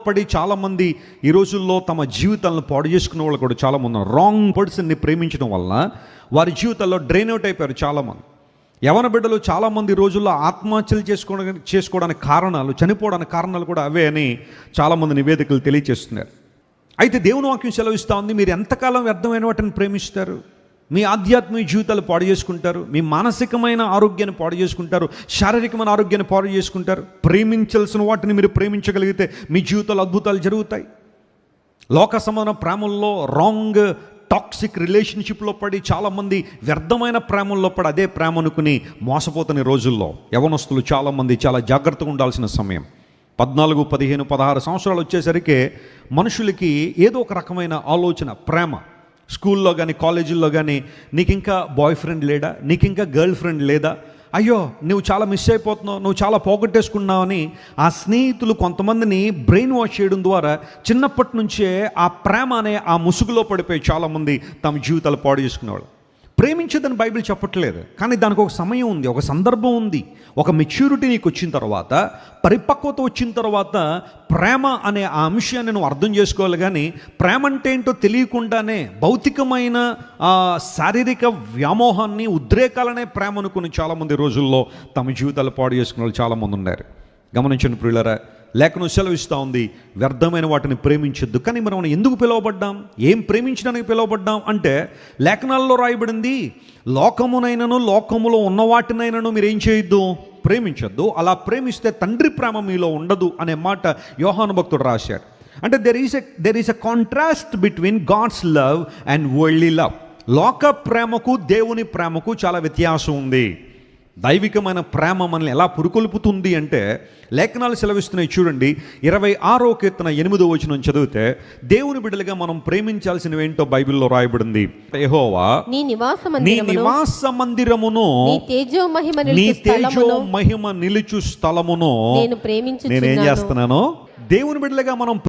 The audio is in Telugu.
పడి చాలామంది ఈ రోజుల్లో తమ జీవితాలను పాడు చేసుకునే వాళ్ళు కూడా చాలామంది ఉన్నారు. రాంగ్ పర్సన్ని ప్రేమించడం వలన వారి జీవితాల్లో డ్రైన్ అవుట్ అయిపోయారు చాలామంది. యవన బిడ్డలు చాలామంది ఈ రోజుల్లో ఆత్మహత్యలు చేసుకోవడానికి కారణాలు, చనిపోవడానికి కారణాలు కూడా అవే అని చాలామంది నివేదికలు తెలియజేస్తున్నారు. అయితే దేవుని వాక్యం సెలవిస్తూ ఉంది, మీరు ఎంతకాలం వ్యర్థమైన వాటిని ప్రేమిస్తారు? మీ ఆధ్యాత్మిక జీవితాలు పాడు చేసుకుంటారు, మీ మానసికమైన ఆరోగ్యాన్ని పాడు చేసుకుంటారు, శారీరకమైన ఆరోగ్యాన్ని పాడు చేసుకుంటారు. ప్రేమించాల్సిన వాటిని మీరు ప్రేమించగలిగితే మీ జీవితాలు అద్భుతాలు జరుగుతాయి. లోక సమాన ప్రేమల్లో, రాంగ్ టాక్సిక్ రిలేషన్షిప్లో పడి చాలామంది వ్యర్థమైన ప్రేమల్లో పడి అదే ప్రేమ అనుకుని మోసపోతున్న రోజుల్లో యవనస్తులు చాలామంది చాలా జాగ్రత్తగా ఉండాల్సిన సమయం. 14, 15, 16 సంవత్సరాలు వచ్చేసరికి మనుషులకి ఏదో ఒక రకమైన ఆలోచన, ప్రేమ. స్కూల్లో కానీ కాలేజీల్లో కానీ నీకు ఇంకా బాయ్ ఫ్రెండ్ లేడా, నీకు ఇంకా గర్ల్ ఫ్రెండ్ లేదా, అయ్యో నువ్వు చాలా మిస్ అయిపోతున్నావు, నువ్వు చాలా పోగొట్టేసుకున్నావు అని ఆ స్నేహితులు కొంతమందిని బ్రెయిన్ వాష్ చేయడం ద్వారా చిన్నప్పటి నుంచే ఆ ప్రేమ అనే ఆ ముసుగులో పడిపోయి చాలామంది తమ జీవితాలు పాడు చేసుకునేవాళ్ళు. ప్రేమించదని బైబిల్ చెప్పట్లేదు, కానీ దానికి ఒక సమయం ఉంది, ఒక సందర్భం ఉంది. ఒక మెచ్యూరిటీ నీకు వచ్చిన తర్వాత, పరిపక్వత వచ్చిన తర్వాత ప్రేమ అనే ఆ అంశాన్ని నువ్వు అర్థం చేసుకోవాలి. కానీ ప్రేమ అంటే ఏంటో తెలియకుండానే భౌతికమైన శారీరక వ్యామోహాన్ని, ఉద్రేకాలనే ప్రేమ అనుకుని చాలామంది రోజుల్లో తమ జీవితాలు పాడు చేసుకునే వాళ్ళు చాలామంది ఉన్నారు. గమనించండి ప్రియులారా, లేఖనం సెలవిస్తూ ఉంది, వ్యర్థమైన వాటిని ప్రేమించొద్దు. కానీ మనం ఎందుకు పిలువబడ్డాం, ఏం ప్రేమించడానికి పిలువబడ్డాం అంటే లేఖనాల్లో రాయబడింది, లోకమునైనను లోకములో ఉన్న వాటినైనను మీరు ఏం చేయొద్దు, ప్రేమించొద్దు. అలా ప్రేమిస్తే తండ్రి ప్రేమ మీలో ఉండదు అనే మాట యోహాను భక్తుడు రాశాడు. అంటే there is a contrast between God's love and worldly love. లోక ప్రేమకు దేవుని ప్రేమకు చాలా వ్యత్యాసం ఉంది. దైవికమైన ప్రేమ మనల్ని ఎలా పురుకొల్పుతుంది అంటే లేఖనాలు సెలవిస్తున్నాయి. చూడండి, 26వ కీర్తన 8వ వచనం చదివితే దేవుని బిడ్డలుగా మనం ప్రేమించాల్సినవి ఏంటో బైబిల్లో రాయబడింది. యెహోవా నీ నివాస మందిరమును, నీ తేజో మహిమ నిలుచు స్థలమును నేనేం చేస్తున్నాను. దేవుని బిడ్డలుగా మనం